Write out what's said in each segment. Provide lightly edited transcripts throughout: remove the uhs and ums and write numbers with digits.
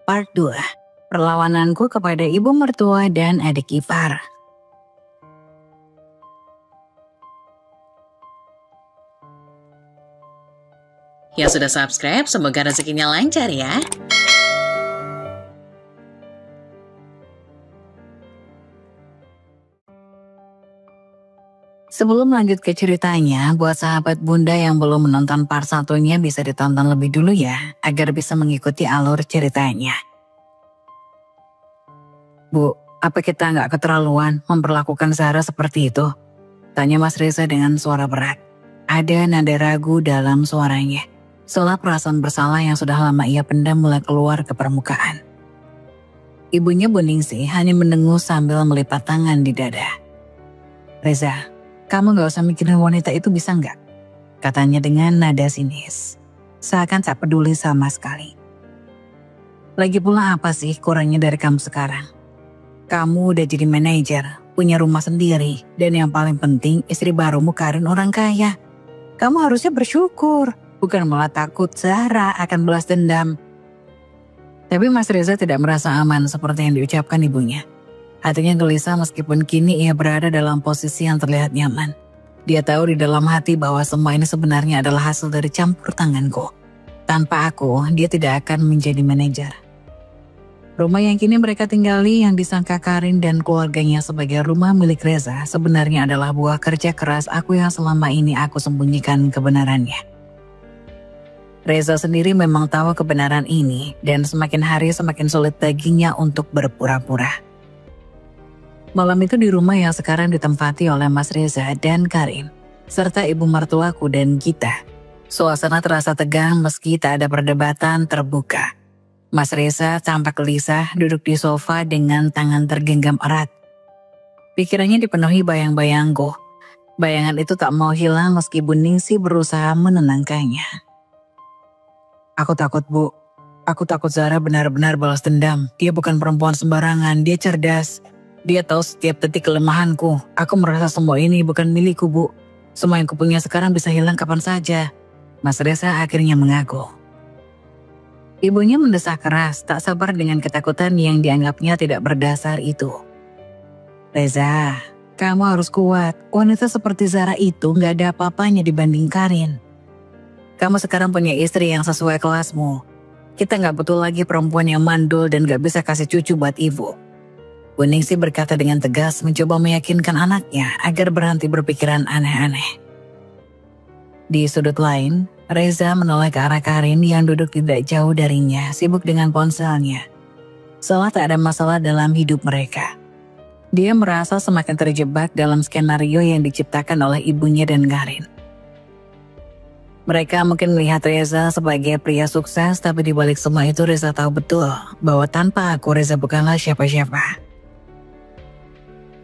Part 2. Perlawananku kepada ibu mertua dan adik ipar. Yang sudah subscribe, semoga rezekinya lancar ya. Sebelum lanjut ke ceritanya, buat sahabat bunda yang belum menonton part 1-nya bisa ditonton lebih dulu ya, agar bisa mengikuti alur ceritanya. Bu, apa kita nggak keterlaluan memperlakukan Zara seperti itu? Tanya Mas Reza dengan suara berat. Ada nada ragu dalam suaranya. Seolah perasaan bersalah yang sudah lama ia pendam mulai keluar ke permukaan. Ibunya Bu Ningsih hanya mendengus sambil melipat tangan di dada. Reza, kamu gak usah mikirin wanita itu bisa nggak? Katanya dengan nada sinis. Seakan tak peduli sama sekali. Lagi pula apa sih kurangnya dari kamu sekarang? Kamu udah jadi manajer, punya rumah sendiri, dan yang paling penting istri barumu Karin orang kaya. Kamu harusnya bersyukur, bukan malah takut Zahra akan balas dendam. Tapi Mas Reza tidak merasa aman seperti yang diucapkan ibunya. Hatinya gelisah meskipun kini ia berada dalam posisi yang terlihat nyaman. Dia tahu di dalam hati bahwa semua ini sebenarnya adalah hasil dari campur tanganku. Tanpa aku, dia tidak akan menjadi manajer. Rumah yang kini mereka tinggali yang disangka Karin dan keluarganya sebagai rumah milik Reza sebenarnya adalah buah kerja keras aku yang selama ini aku sembunyikan kebenarannya. Reza sendiri memang tahu kebenaran ini dan semakin hari semakin sulit baginya untuk berpura-pura. Malam itu di rumah yang sekarang ditempati oleh Mas Reza dan Karin, serta ibu mertuaku dan Gita. Suasana terasa tegang meski tak ada perdebatan terbuka. Mas Reza tampak gelisah duduk di sofa dengan tangan tergenggam erat. Pikirannya dipenuhi bayang-bayangku. Bayangan itu tak mau hilang meski Bu Ningsih berusaha menenangkannya. Aku takut, Bu. Aku takut Zara benar-benar balas dendam. Dia bukan perempuan sembarangan, dia cerdas. Dia tahu setiap detik kelemahanku. Aku merasa semua ini bukan milikku, Bu. Semua yang kupunya sekarang bisa hilang kapan saja. Mas Reza akhirnya mengaku. Ibunya mendesak keras, tak sabar dengan ketakutan yang dianggapnya tidak berdasar itu. Reza, kamu harus kuat. Wanita seperti Zara itu gak ada apa-apanya dibanding Karin. Kamu sekarang punya istri yang sesuai kelasmu. Kita gak butuh lagi perempuan yang mandul dan gak bisa kasih cucu buat ibu. Bu Ningsih berkata dengan tegas mencoba meyakinkan anaknya agar berhenti berpikiran aneh-aneh. Di sudut lain, Reza menoleh ke arah Karin yang duduk tidak jauh darinya, sibuk dengan ponselnya. Seolah tak ada masalah dalam hidup mereka. Dia merasa semakin terjebak dalam skenario yang diciptakan oleh ibunya dan Karin. Mereka mungkin melihat Reza sebagai pria sukses, tapi di balik semua itu Reza tahu betul bahwa tanpa aku Reza bukanlah siapa-siapa.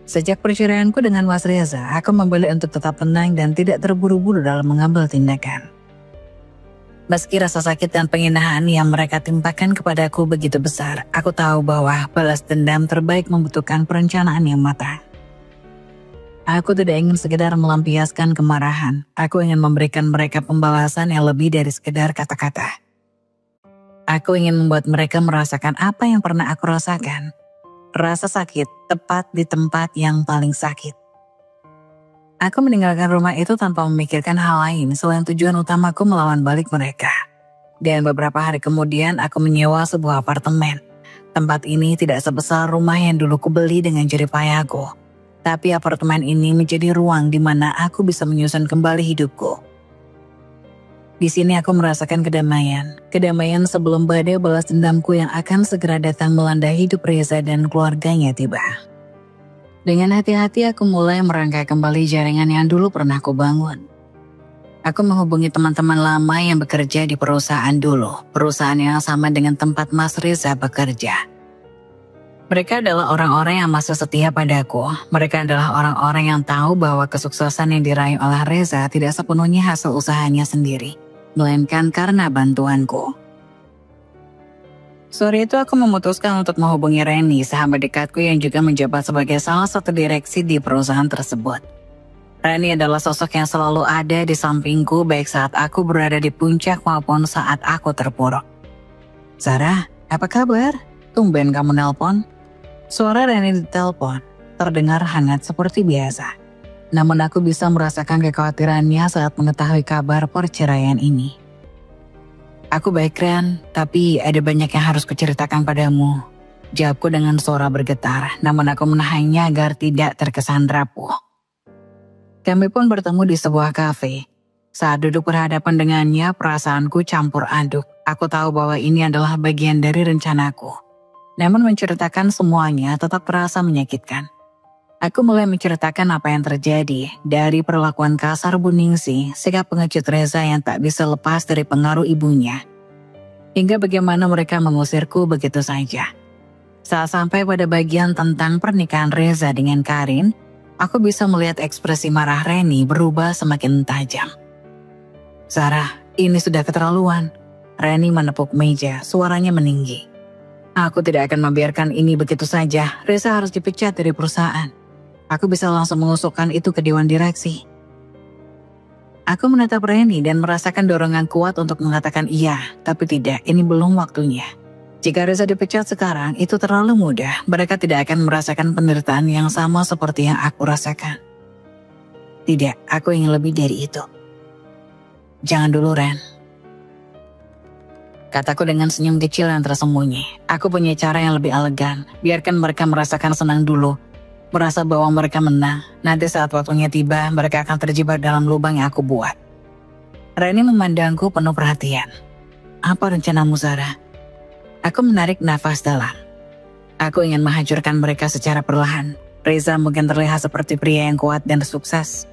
Sejak perceraianku dengan Mas Reza, aku memilih untuk tetap tenang dan tidak terburu-buru dalam mengambil tindakan. Meski rasa sakit dan penghinaan yang mereka timpakan kepadaku begitu besar, aku tahu bahwa balas dendam terbaik membutuhkan perencanaan yang matang. Aku tidak ingin sekedar melampiaskan kemarahan, aku ingin memberikan mereka pembalasan yang lebih dari sekedar kata-kata. Aku ingin membuat mereka merasakan apa yang pernah aku rasakan. Rasa sakit tepat di tempat yang paling sakit. Aku meninggalkan rumah itu tanpa memikirkan hal lain selain tujuan utamaku melawan balik mereka. Dan beberapa hari kemudian aku menyewa sebuah apartemen. Tempat ini tidak sebesar rumah yang dulu kubeli dengan jerih payahku. Tapi apartemen ini menjadi ruang di mana aku bisa menyusun kembali hidupku. Di sini aku merasakan kedamaian. Kedamaian sebelum badai balas dendamku yang akan segera datang melanda hidup Reza dan keluarganya tiba. Dengan hati-hati aku mulai merangkai kembali jaringan yang dulu pernah aku bangun. Aku menghubungi teman-teman lama yang bekerja di perusahaan dulu. Perusahaan yang sama dengan tempat Mas Reza bekerja. Mereka adalah orang-orang yang masih setia padaku. Mereka adalah orang-orang yang tahu bahwa kesuksesan yang diraih oleh Reza tidak sepenuhnya hasil usahanya sendiri, melainkan karena bantuanku. Sore itu aku memutuskan untuk menghubungi Reni, sahabat dekatku yang juga menjabat sebagai salah satu direksi di perusahaan tersebut. Reni adalah sosok yang selalu ada di sampingku baik saat aku berada di puncak maupun saat aku terpuruk. Zara, Apa kabar? Tumben kamu nelpon. Suara Reni di telepon terdengar hangat seperti biasa. Namun aku bisa merasakan kekhawatirannya saat mengetahui kabar perceraian ini. Aku baik Ren, tapi ada banyak yang harus kuceritakan padamu. Jawabku dengan suara bergetar, namun aku menahannya agar tidak terkesan rapuh. Kami pun bertemu di sebuah kafe. Saat duduk berhadapan dengannya, perasaanku campur aduk. Aku tahu bahwa ini adalah bagian dari rencanaku. Namun menceritakan semuanya tetap terasa menyakitkan. Aku mulai menceritakan apa yang terjadi, dari perlakuan kasar Bu Ningsih, sikap pengecut Reza yang tak bisa lepas dari pengaruh ibunya, hingga bagaimana mereka mengusirku begitu saja. Saat sampai pada bagian tentang pernikahan Reza dengan Karin, aku bisa melihat ekspresi marah Reni berubah semakin tajam. Sarah, ini sudah keterlaluan. Reni menepuk meja, suaranya meninggi. Aku tidak akan membiarkan ini begitu saja. Reza harus dipecat dari perusahaan. Aku bisa langsung mengusulkan itu ke Dewan Direksi. Aku menatap Reni dan merasakan dorongan kuat untuk mengatakan iya, tapi tidak, ini belum waktunya. Jika Reza dipecat sekarang, itu terlalu mudah. Mereka tidak akan merasakan penderitaan yang sama seperti yang aku rasakan. Tidak, aku ingin lebih dari itu. Jangan dulu, Ren. Kataku dengan senyum kecil yang tersembunyi. Aku punya cara yang lebih elegan. Biarkan mereka merasakan senang dulu. Merasa bahwa mereka menang. Nanti saat waktunya tiba, mereka akan terjebak dalam lubang yang aku buat. Reni memandangku penuh perhatian. Apa rencanamu, Sarah? Aku menarik nafas dalam. Aku ingin menghancurkan mereka secara perlahan. Reza mungkin terlihat seperti pria yang kuat dan sukses.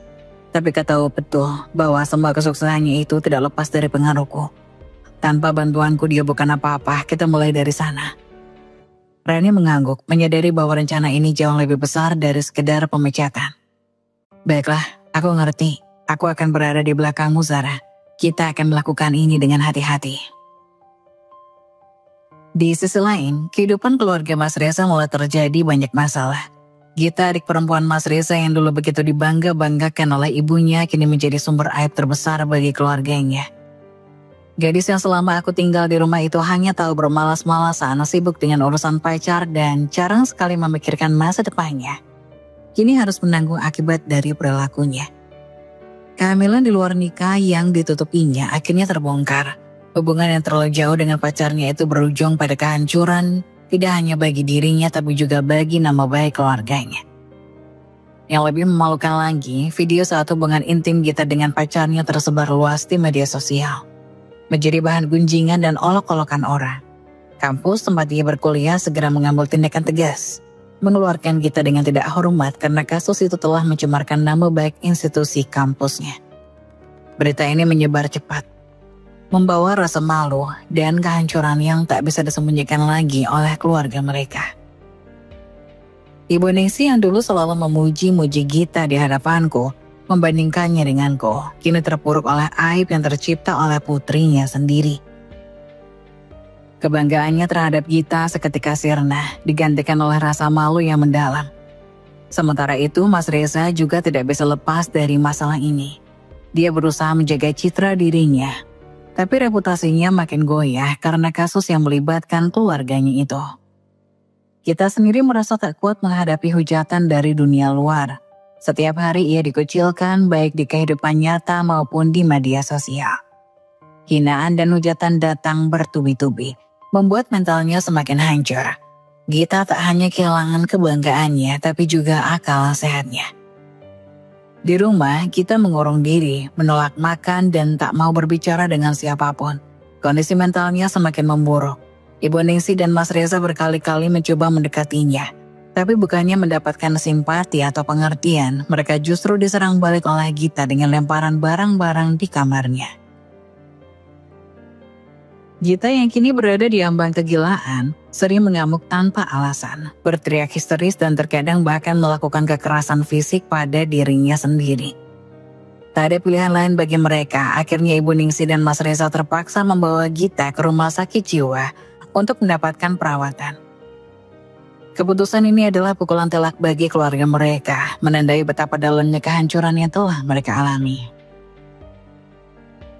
Tapi kau tahu betul bahwa semua kesuksesannya itu tidak lepas dari pengaruhku. Tanpa bantuanku dia bukan apa-apa, kita mulai dari sana. Reni mengangguk, menyadari bahwa rencana ini jauh lebih besar dari sekedar pemecatan. Baiklah, aku ngerti. Aku akan berada di belakangmu, Sarah. Kita akan melakukan ini dengan hati-hati. Di sisi lain, kehidupan keluarga Mas Reza mulai terjadi banyak masalah. Gita, adik perempuan Mas Reza yang dulu begitu dibangga-banggakan oleh ibunya, kini menjadi sumber aib terbesar bagi keluarganya. Gadis yang selama aku tinggal di rumah itu hanya tahu bermalas-malasan, sibuk dengan urusan pacar dan jarang sekali memikirkan masa depannya. Kini harus menanggung akibat dari perilakunya. Kehamilan di luar nikah yang ditutupinya akhirnya terbongkar. Hubungan yang terlalu jauh dengan pacarnya itu berujung pada kehancuran, tidak hanya bagi dirinya tapi juga bagi nama baik keluarganya. Yang lebih memalukan lagi, video saat hubungan intim Gita dengan pacarnya tersebar luas di media sosial. Menjadi bahan gunjingan dan olok-olokan orang. Kampus tempat dia berkuliah segera mengambil tindakan tegas, mengeluarkan Gita dengan tidak hormat karena kasus itu telah mencemarkan nama baik institusi kampusnya. Berita ini menyebar cepat, membawa rasa malu dan kehancuran yang tak bisa disembunyikan lagi oleh keluarga mereka. Ibu Ningsih yang dulu selalu memuji-muji Gita di hadapanku, membandingkannya denganku, kini terpuruk oleh aib yang tercipta oleh putrinya sendiri. Kebanggaannya terhadap Gita seketika sirna, digantikan oleh rasa malu yang mendalam. Sementara itu, Mas Reza juga tidak bisa lepas dari masalah ini. Dia berusaha menjaga citra dirinya, tapi reputasinya makin goyah karena kasus yang melibatkan keluarganya itu. Kita sendiri merasa tak kuat menghadapi hujatan dari dunia luar. Setiap hari ia dikucilkan baik di kehidupan nyata maupun di media sosial. Hinaan dan hujatan datang bertubi-tubi, membuat mentalnya semakin hancur. Gita tak hanya kehilangan kebanggaannya tapi juga akal sehatnya. Di rumah, kita mengurung diri, menolak makan dan tak mau berbicara dengan siapapun. Kondisi mentalnya semakin memburuk. Ibu Ningsih dan Mas Reza berkali-kali mencoba mendekatinya. Tapi bukannya mendapatkan simpati atau pengertian, mereka justru diserang balik oleh Gita dengan lemparan barang-barang di kamarnya. Gita yang kini berada di ambang kegilaan, sering mengamuk tanpa alasan, berteriak histeris dan terkadang bahkan melakukan kekerasan fisik pada dirinya sendiri. Tak ada pilihan lain bagi mereka, akhirnya Ibu Ningsih dan Mas Reza terpaksa membawa Gita ke rumah sakit jiwa untuk mendapatkan perawatan. Keputusan ini adalah pukulan telak bagi keluarga mereka, menandai betapa dalamnya kehancuran yang telah mereka alami.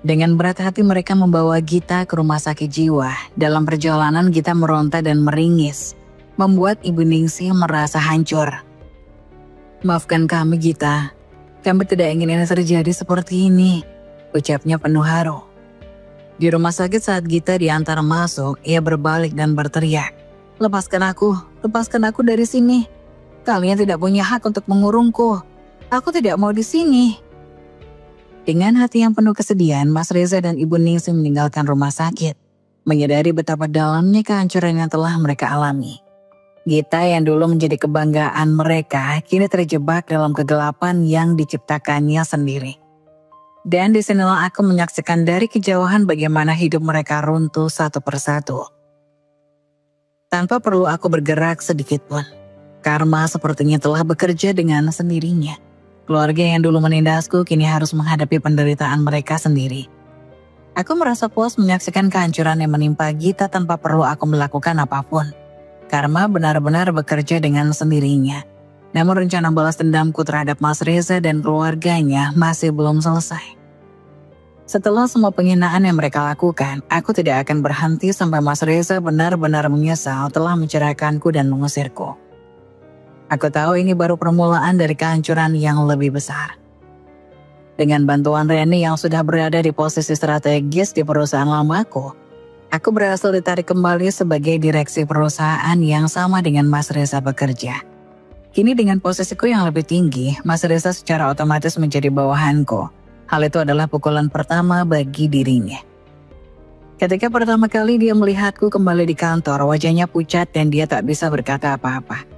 Dengan berat hati mereka membawa Gita ke rumah sakit jiwa. Dalam perjalanan Gita meronta dan meringis, membuat Ibu Ningsih merasa hancur. "Maafkan kami Gita, kami tidak ingin ini terjadi seperti ini," ucapnya penuh haru. Di rumah sakit saat Gita diantar masuk, ia berbalik dan berteriak, lepaskan aku dari sini. Kalian tidak punya hak untuk mengurungku. Aku tidak mau di sini." Dengan hati yang penuh kesedihan, Mas Reza dan Ibu Ningsih meninggalkan rumah sakit, menyadari betapa dalamnya kehancuran yang telah mereka alami. Gita yang dulu menjadi kebanggaan mereka, kini terjebak dalam kegelapan yang diciptakannya sendiri. Dan disinilah aku menyaksikan dari kejauhan bagaimana hidup mereka runtuh satu persatu. Tanpa perlu aku bergerak sedikit pun, karma sepertinya telah bekerja dengan sendirinya. Keluarga yang dulu menindasku kini harus menghadapi penderitaan mereka sendiri. Aku merasa puas menyaksikan kehancuran yang menimpa Gita tanpa perlu aku melakukan apapun. Karma benar-benar bekerja dengan sendirinya. Namun rencana balas dendamku terhadap Mas Reza dan keluarganya masih belum selesai. Setelah semua penghinaan yang mereka lakukan, aku tidak akan berhenti sampai Mas Reza benar-benar menyesal telah menceraikanku dan mengusirku. Aku tahu ini baru permulaan dari kehancuran yang lebih besar. Dengan bantuan Reni yang sudah berada di posisi strategis di perusahaan lamaku, aku berhasil ditarik kembali sebagai direksi perusahaan yang sama dengan Mas Reza bekerja. Kini dengan posisiku yang lebih tinggi, Mas Reza secara otomatis menjadi bawahanku. Hal itu adalah pukulan pertama bagi dirinya. Ketika pertama kali dia melihatku kembali di kantor, wajahnya pucat dan dia tak bisa berkata apa-apa.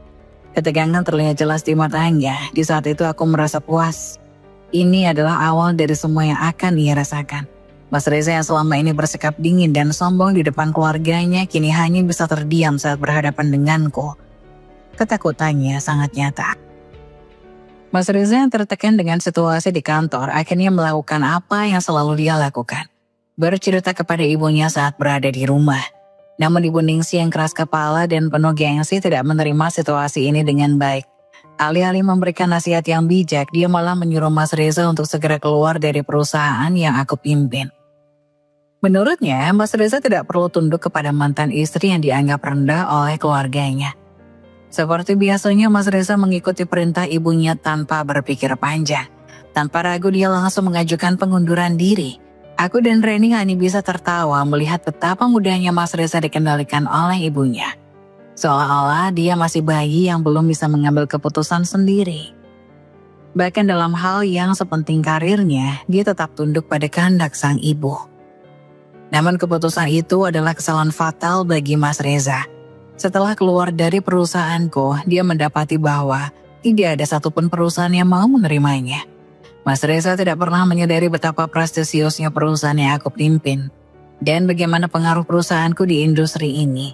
Ketegangan terlihat jelas di matanya. Di saat itu aku merasa puas. Ini adalah awal dari semua yang akan ia rasakan. Mas Reza yang selama ini bersikap dingin dan sombong di depan keluarganya kini hanya bisa terdiam saat berhadapan denganku. Ketakutannya sangat nyata. Mas Reza yang tertekan dengan situasi di kantor akhirnya melakukan apa yang selalu dia lakukan. Bercerita kepada ibunya saat berada di rumah. Namun Ibu Ningsih yang keras kepala dan penuh gengsi tidak menerima situasi ini dengan baik. Alih-alih memberikan nasihat yang bijak, dia malah menyuruh Mas Reza untuk segera keluar dari perusahaan yang aku pimpin. Menurutnya, Mas Reza tidak perlu tunduk kepada mantan istri yang dianggap rendah oleh keluarganya. Seperti biasanya, Mas Reza mengikuti perintah ibunya tanpa berpikir panjang. Tanpa ragu dia langsung mengajukan pengunduran diri. Aku dan Reni hanya bisa tertawa melihat betapa mudahnya Mas Reza dikendalikan oleh ibunya. Seolah-olah dia masih bayi yang belum bisa mengambil keputusan sendiri. Bahkan dalam hal yang sepenting karirnya, dia tetap tunduk pada kehendak sang ibu. Namun keputusan itu adalah kesalahan fatal bagi Mas Reza. Setelah keluar dari perusahaanku, dia mendapati bahwa tidak ada satupun perusahaan yang mau menerimanya. Mas Reza tidak pernah menyadari betapa prestisiusnya perusahaan yang aku pimpin dan bagaimana pengaruh perusahaanku di industri ini.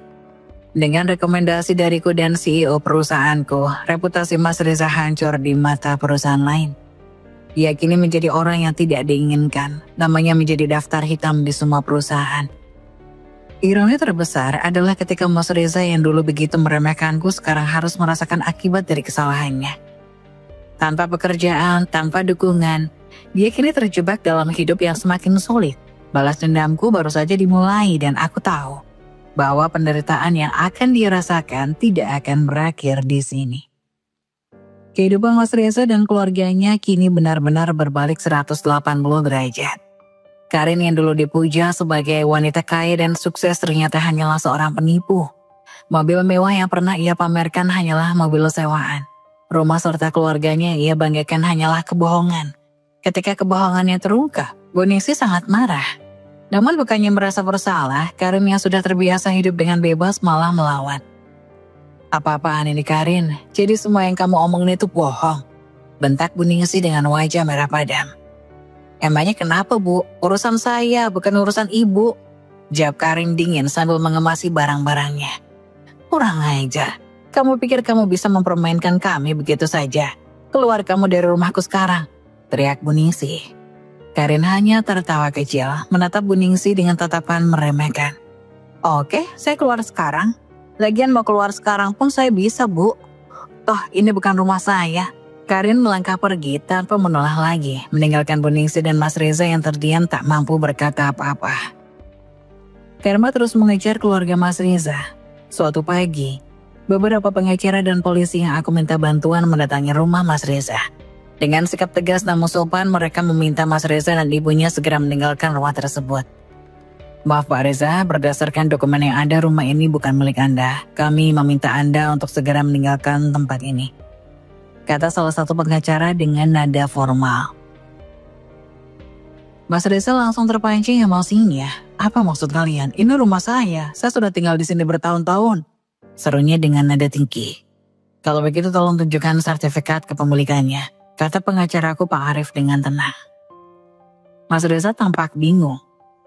Dengan rekomendasi dariku dan CEO perusahaanku, reputasi Mas Reza hancur di mata perusahaan lain. Dia kini menjadi orang yang tidak diinginkan, namanya menjadi daftar hitam di semua perusahaan. Ironi terbesar adalah ketika Mas Reza yang dulu begitu meremehkanku sekarang harus merasakan akibat dari kesalahannya. Tanpa pekerjaan, tanpa dukungan, dia kini terjebak dalam hidup yang semakin sulit. Balas dendamku baru saja dimulai dan aku tahu bahwa penderitaan yang akan dia rasakan tidak akan berakhir di sini. Kehidupan Mas Reza dan keluarganya kini benar-benar berbalik 180 derajat. Karin yang dulu dipuja sebagai wanita kaya dan sukses ternyata hanyalah seorang penipu. Mobil mewah yang pernah ia pamerkan hanyalah mobil sewaan. Rumah serta keluarganya ia banggakan hanyalah kebohongan. Ketika kebohongannya terungkap, Bu Ningsih sangat marah. Namun bukannya merasa bersalah, Karin yang sudah terbiasa hidup dengan bebas malah melawan. Apa-apaan ini Karin? Jadi semua yang kamu omongin itu bohong. Bentak Bu Ningsih dengan wajah merah padam. Emangnya kenapa Bu? Urusan saya bukan urusan ibu. Jawab Karin dingin sambil mengemasi barang-barangnya. Kurang ajar. Kamu pikir kamu bisa mempermainkan kami begitu saja? Keluar kamu dari rumahku sekarang, teriak Bu Ningsih. Karin hanya tertawa kecil, menatap Bu Ningsih dengan tatapan meremehkan. Oke, saya keluar sekarang. Lagian mau keluar sekarang pun saya bisa, Bu. Toh ini bukan rumah saya. Karin melangkah pergi tanpa menoleh lagi, meninggalkan Bu Ningsih dan Mas Reza yang terdiam tak mampu berkata apa-apa. Karma terus mengejar keluarga Mas Reza. Suatu pagi, beberapa pengacara dan polisi yang aku minta bantuan mendatangi rumah Mas Reza. Dengan sikap tegas namun sopan, mereka meminta Mas Reza dan ibunya segera meninggalkan rumah tersebut. Maaf Pak Reza, berdasarkan dokumen yang ada rumah ini bukan milik Anda. Kami meminta Anda untuk segera meninggalkan tempat ini, kata salah satu pengacara dengan nada formal. Mas Reza langsung terpancing emosinya. Apa maksud kalian? Ini rumah saya sudah tinggal di sini bertahun-tahun, serunya dengan nada tinggi. Kalau begitu tolong tunjukkan sertifikat kepemilikannya, kata pengacaraku Pak Arif dengan tenang. Mas Reza tampak bingung.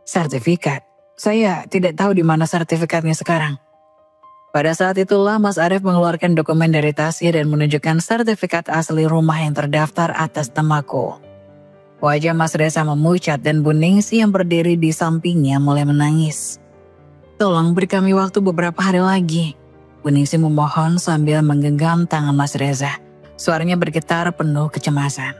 Sertifikat? Saya tidak tahu di mana sertifikatnya sekarang. Pada saat itulah Mas Arif mengeluarkan dokumen dari tasnya dan menunjukkan sertifikat asli rumah yang terdaftar atas namaku. Wajah Mas Reza memucat dan Bu Ningsih yang berdiri di sampingnya mulai menangis. Tolong beri kami waktu beberapa hari lagi, Bu Ningsih memohon sambil menggenggam tangan Mas Reza. Suaranya bergetar penuh kecemasan.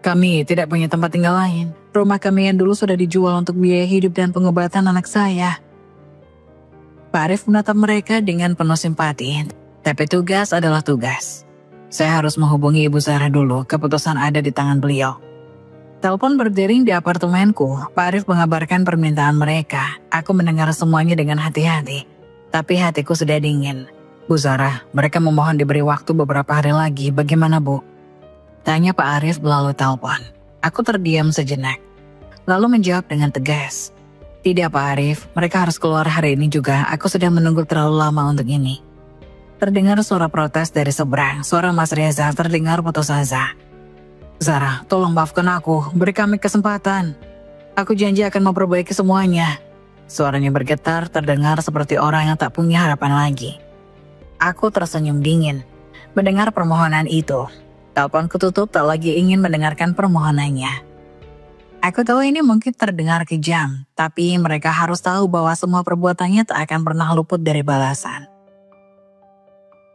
Kami tidak punya tempat tinggal lain. Rumah kami yang dulu sudah dijual untuk biaya hidup dan pengobatan anak saya. Pak Arif menatap mereka dengan penuh simpati, tapi tugas adalah tugas. Saya harus menghubungi Ibu Sarah dulu, keputusan ada di tangan beliau. Telepon berdering di apartemenku, Pak Arif mengabarkan permintaan mereka. Aku mendengar semuanya dengan hati-hati, tapi hatiku sudah dingin. Bu Sarah, mereka memohon diberi waktu beberapa hari lagi, bagaimana Bu? Tanya Pak Arif melalui telepon. Aku terdiam sejenak, lalu menjawab dengan tegas. Tidak Pak Arif, mereka harus keluar hari ini juga, aku sudah menunggu terlalu lama untuk ini. Terdengar suara protes dari seberang, suara Mas Reza terdengar putus asa. Zara, tolong maafkan aku, beri kami kesempatan. Aku janji akan memperbaiki semuanya. Suaranya bergetar, terdengar seperti orang yang tak punya harapan lagi. Aku tersenyum dingin mendengar permohonan itu. Teleponku tutup, tak lagi ingin mendengarkan permohonannya. Aku tahu ini mungkin terdengar kejam, tapi mereka harus tahu bahwa semua perbuatannya tak akan pernah luput dari balasan.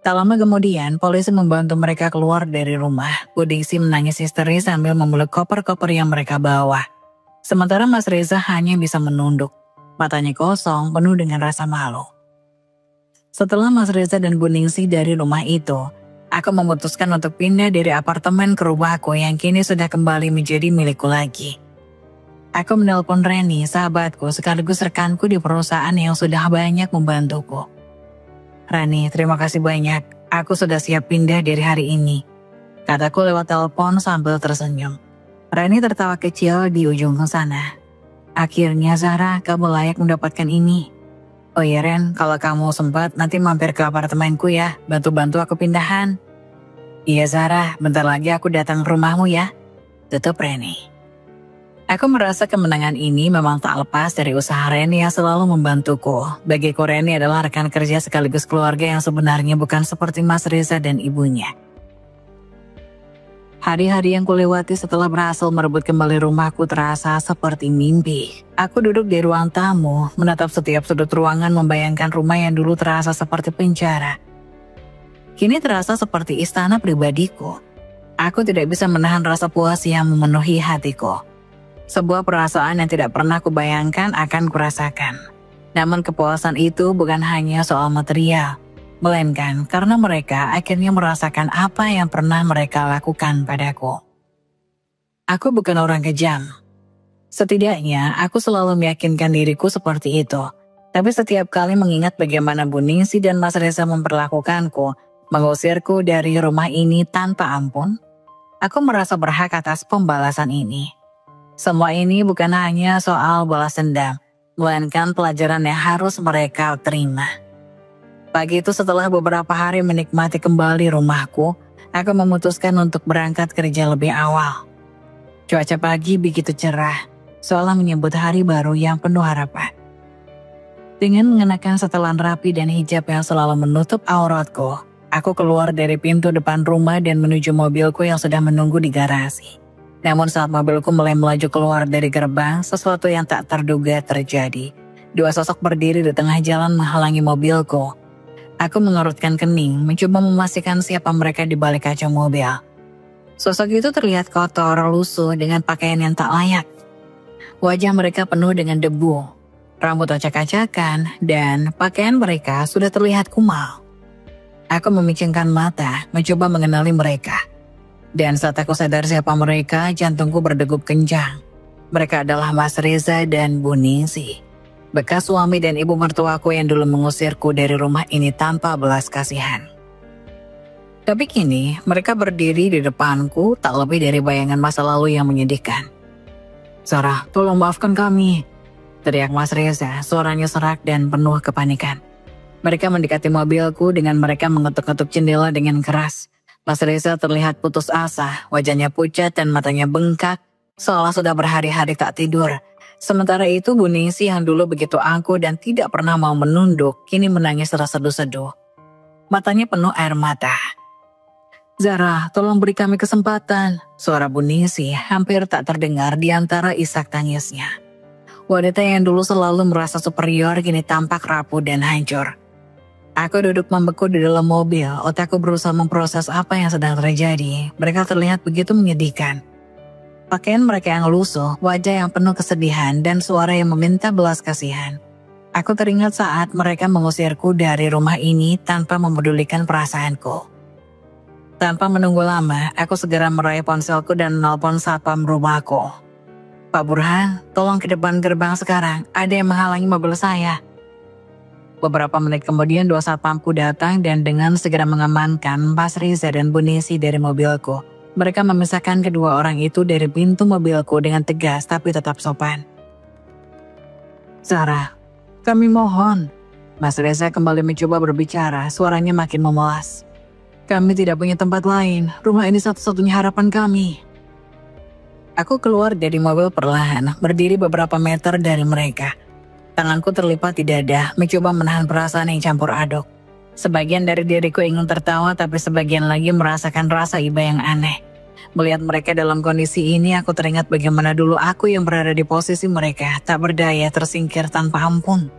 Tak lama kemudian, polisi membantu mereka keluar dari rumah. Bu Ningsih menangis histeris sambil memeluk koper-koper yang mereka bawa. Sementara Mas Reza hanya bisa menunduk. Matanya kosong, penuh dengan rasa malu. Setelah Mas Reza dan Bu Ningsih dari rumah itu, aku memutuskan untuk pindah dari apartemen ke rumahku yang kini sudah kembali menjadi milikku lagi. Aku menelpon Reni, sahabatku sekaligus rekanku di perusahaan yang sudah banyak membantuku. Reni, terima kasih banyak. Aku sudah siap pindah dari hari ini, kataku lewat telepon sambil tersenyum. Reni tertawa kecil di ujung sana. Akhirnya Zara, kamu layak mendapatkan ini. Oh iya Ren, kalau kamu sempat nanti mampir ke apartemenku ya, bantu-bantu aku pindahan. Iya Zara, bentar lagi aku datang ke rumahmu ya. Tutup Reni. Aku merasa kemenangan ini memang tak lepas dari usaha Reni yang selalu membantuku. Bagiku Reni adalah rekan kerja sekaligus keluarga yang sebenarnya bukan seperti Mas Reza dan ibunya. Hari-hari yang kulewati setelah berhasil merebut kembali rumahku terasa seperti mimpi. Aku duduk di ruang tamu, menatap setiap sudut ruangan membayangkan rumah yang dulu terasa seperti penjara. Kini terasa seperti istana pribadiku. Aku tidak bisa menahan rasa puas yang memenuhi hatiku. Sebuah perasaan yang tidak pernah kubayangkan akan kurasakan. Namun kepuasan itu bukan hanya soal material, melainkan karena mereka akhirnya merasakan apa yang pernah mereka lakukan padaku. Aku bukan orang kejam. Setidaknya aku selalu meyakinkan diriku seperti itu. Tapi setiap kali mengingat bagaimana Bu Ningsih dan Mas Reza memperlakukanku, mengusirku dari rumah ini tanpa ampun, aku merasa berhak atas pembalasan ini. Semua ini bukan hanya soal balas dendam, melainkan pelajaran yang harus mereka terima. Pagi itu setelah beberapa hari menikmati kembali rumahku, aku memutuskan untuk berangkat kerja lebih awal. Cuaca pagi begitu cerah, seolah menyambut hari baru yang penuh harapan. Dengan mengenakan setelan rapi dan hijab yang selalu menutup auratku, aku keluar dari pintu depan rumah dan menuju mobilku yang sudah menunggu di garasi. Namun saat mobilku mulai melaju keluar dari gerbang, sesuatu yang tak terduga terjadi. Dua sosok berdiri di tengah jalan menghalangi mobilku. Aku mengerutkan kening, mencoba memastikan siapa mereka di balik kaca mobil. Sosok itu terlihat kotor, lusuh dengan pakaian yang tak layak. Wajah mereka penuh dengan debu, rambut acak-acakan, dan pakaian mereka sudah terlihat kumal. Aku memicingkan mata, mencoba mengenali mereka. Dan saat aku sadar siapa mereka, jantungku berdegup kencang. Mereka adalah Mas Reza dan Bu Ningsih, bekas suami dan ibu mertuaku yang dulu mengusirku dari rumah ini tanpa belas kasihan. Tapi kini mereka berdiri di depanku tak lebih dari bayangan masa lalu yang menyedihkan. "Sarah, tolong maafkan kami," teriak Mas Reza, suaranya serak dan penuh kepanikan. Mereka mendekati mobilku dengan mereka mengetuk-ketuk jendela dengan keras. Mas Reza terlihat putus asa, wajahnya pucat dan matanya bengkak, seolah sudah berhari-hari tak tidur. Sementara itu Bu Ningsih yang dulu begitu angkuh dan tidak pernah mau menunduk, kini menangis terseduh-seduh. Matanya penuh air mata. "Zara, tolong beri kami kesempatan." Suara Bu Ningsih hampir tak terdengar di antara isak tangisnya. Wanita yang dulu selalu merasa superior kini tampak rapuh dan hancur. Aku duduk membeku di dalam mobil, otakku berusaha memproses apa yang sedang terjadi. Mereka terlihat begitu menyedihkan. Pakaian mereka yang lusuh, wajah yang penuh kesedihan, dan suara yang meminta belas kasihan. Aku teringat saat mereka mengusirku dari rumah ini tanpa memedulikan perasaanku. Tanpa menunggu lama, aku segera meraih ponselku dan menelpon satpam rumahku. "Pak Burhan, tolong ke depan gerbang sekarang, ada yang menghalangi mobil saya." Beberapa menit kemudian 2 satpamku datang dan dengan segera mengamankan Mas Reza dan Bu Ningsih dari mobilku. Mereka memisahkan kedua orang itu dari pintu mobilku dengan tegas tapi tetap sopan. "Sarah, kami mohon." Mas Reza kembali mencoba berbicara, suaranya makin memelas. "Kami tidak punya tempat lain, rumah ini satu-satunya harapan kami." Aku keluar dari mobil perlahan, berdiri beberapa meter dari mereka. Tanganku terlipat di dada, mencoba menahan perasaan yang campur aduk. Sebagian dari diriku ingin tertawa, tapi sebagian lagi merasakan rasa iba yang aneh. Melihat mereka dalam kondisi ini, aku teringat bagaimana dulu aku yang berada di posisi mereka, tak berdaya, tersingkir tanpa ampun.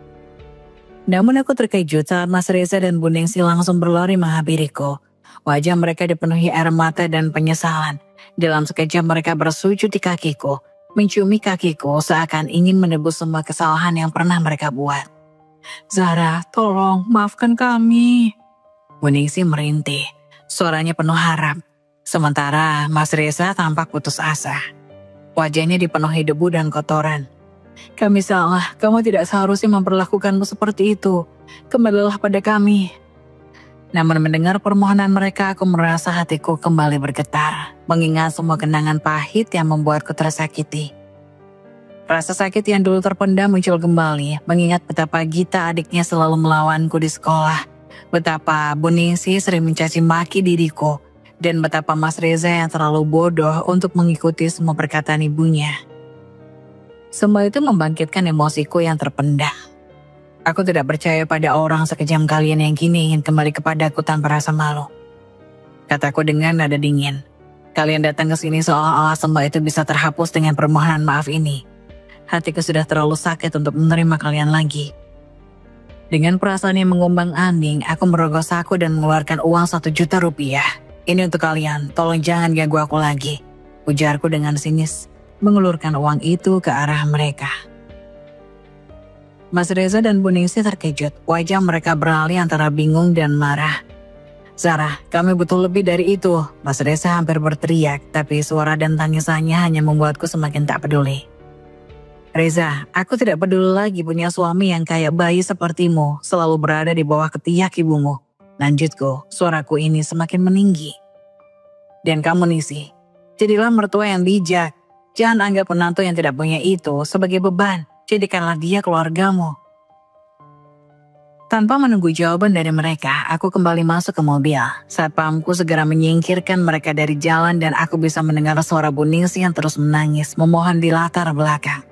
Namun aku terkejut saat Mas Reza dan Bu Ningsih langsung berlari menghampiriku. Wajah mereka dipenuhi air mata dan penyesalan. Dalam sekejap mereka bersujud di kakiku, menciumi kakiku seakan ingin menebus semua kesalahan yang pernah mereka buat. "Zara, tolong maafkan kami." Bu Ningsih merintih, suaranya penuh harap. Sementara Mas Reza tampak putus asa. Wajahnya dipenuhi debu dan kotoran. "Kami salah, kamu tidak seharusnya memperlakukanmu seperti itu. Kembalilah pada kami." Namun mendengar permohonan mereka, aku merasa hatiku kembali bergetar, mengingat semua kenangan pahit yang membuatku tersakiti. Rasa sakit yang dulu terpendam muncul kembali, mengingat betapa Gita adiknya selalu melawanku di sekolah, betapa Bu Ningsih sering mencaci maki diriku, dan betapa Mas Reza yang terlalu bodoh untuk mengikuti semua perkataan ibunya. Semua itu membangkitkan emosiku yang terpendam. Aku tidak percaya pada orang sekejam kalian yang kini ingin kembali kepadaku tanpa rasa malu. Kataku dengan nada dingin. Kalian datang ke sini seolah-olah semua itu bisa terhapus dengan permohonan maaf ini. Hatiku sudah terlalu sakit untuk menerima kalian lagi. Dengan perasaan yang mengombang-ambing, aku merogoh saku dan mengeluarkan uang 1 juta rupiah. "Ini untuk kalian, tolong jangan ganggu aku lagi," ujarku dengan sinis, mengulurkan uang itu ke arah mereka. Mas Reza dan Bu Ningsih terkejut, wajah mereka beralih antara bingung dan marah. "Sarah, kami butuh lebih dari itu," Mas Reza hampir berteriak, tapi suara dan tangisannya hanya membuatku semakin tak peduli. "Reza, aku tidak peduli lagi punya suami yang kayak bayi sepertimu, selalu berada di bawah ketiak ibumu," lanjutku, suaraku ini semakin meninggi. "Dan kamu Ningsih, jadilah mertua yang bijak. Jangan anggap menantu yang tidak punya itu sebagai beban. Jadikanlah dia keluargamu." Tanpa menunggu jawaban dari mereka, aku kembali masuk ke mobil. Satpamku segera menyingkirkan mereka dari jalan dan aku bisa mendengar suara Bu Ningsih yang terus menangis, memohon di latar belakang.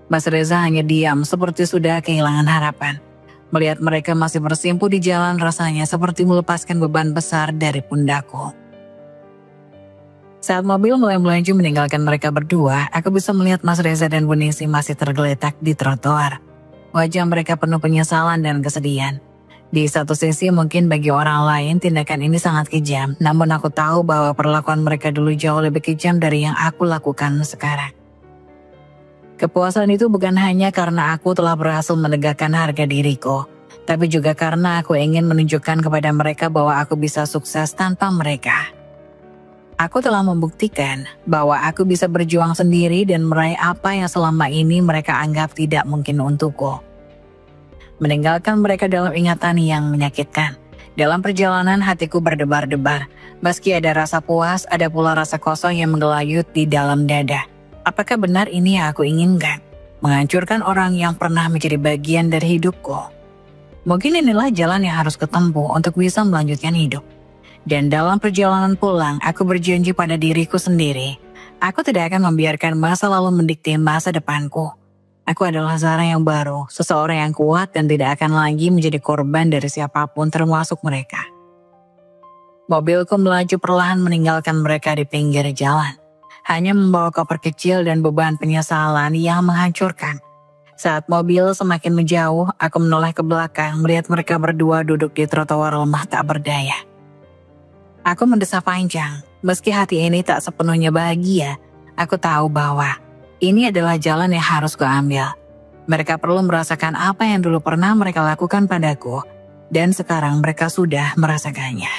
Mas Reza hanya diam seperti sudah kehilangan harapan. Melihat mereka masih bersimpuh di jalan, rasanya seperti melepaskan beban besar dari pundakku. Saat mobil mulai melaju meninggalkan mereka berdua, aku bisa melihat Mas Reza dan Bu Ningsih masih tergeletak di trotoar. Wajah mereka penuh penyesalan dan kesedihan. Di satu sisi mungkin bagi orang lain tindakan ini sangat kejam, namun aku tahu bahwa perlakuan mereka dulu jauh lebih kejam dari yang aku lakukan sekarang. Kepuasan itu bukan hanya karena aku telah berhasil menegakkan harga diriku, tapi juga karena aku ingin menunjukkan kepada mereka bahwa aku bisa sukses tanpa mereka. Aku telah membuktikan bahwa aku bisa berjuang sendiri dan meraih apa yang selama ini mereka anggap tidak mungkin untukku. Meninggalkan mereka dalam ingatan yang menyakitkan. Dalam perjalanan hatiku berdebar-debar. Meski ada rasa puas, ada pula rasa kosong yang menggelayut di dalam dada. Apakah benar ini yang aku inginkan? Menghancurkan orang yang pernah menjadi bagian dari hidupku. Mungkin inilah jalan yang harus kutempuh untuk bisa melanjutkan hidup. Dan dalam perjalanan pulang, aku berjanji pada diriku sendiri. Aku tidak akan membiarkan masa lalu mendikte masa depanku. Aku adalah Zara yang baru, seseorang yang kuat dan tidak akan lagi menjadi korban dari siapapun termasuk mereka. Mobilku melaju perlahan meninggalkan mereka di pinggir jalan. Hanya membawa koper kecil dan beban penyesalan yang menghancurkan. Saat mobil semakin menjauh, aku menoleh ke belakang melihat mereka berdua duduk di trotoar lemah tak berdaya. Aku mendesah panjang, meski hati ini tak sepenuhnya bahagia, aku tahu bahwa ini adalah jalan yang harus kuambil. Mereka perlu merasakan apa yang dulu pernah mereka lakukan padaku, dan sekarang mereka sudah merasakannya.